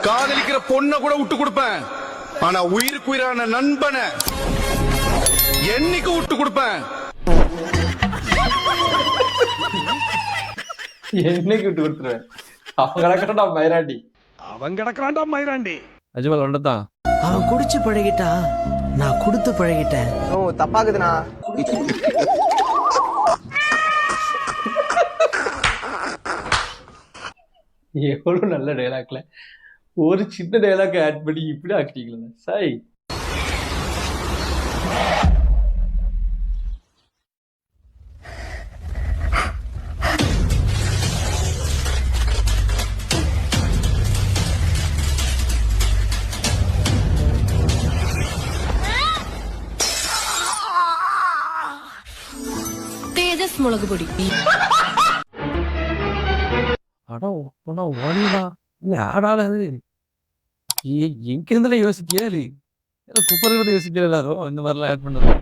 காதலிக்கிற பொண்ண கூட விட்டு கொடுப்பேன். ஆனா உயிருக்கு உயிரான நண்பனை என்னைக்கு விட்டு கொடுப்பேன்? என்னைக்கு விட்டு கொடுத்துருவேன்? அவன் கிடக்கடா மயிராண்டி. அவன் கிடக்குறான்டா மயிராண்டி. அஜ்மல் ஒன்றதான் அவன் குடிச்சு பழகிட்டா, நான் கொடுத்து பழகிட்டேன். ஓ தப்பாக்குதுண்ணா. எவ்வளவு நல்ல டைலாக்ல ஒரு சின்ன டைலாக் ஆட் பண்ணி இப்படி ஆக்கிட்டீங்களா சாய். தேஜஸ் மிளகு பொடி. அடா ஓடிடா இல்ல ஆடாது எங்க இருந்தாலும் யோசிக்கல குப்பர் யோசிக்கல எல்லாரும் இந்த மாதிரிலாம் ஆட் பண்ணது.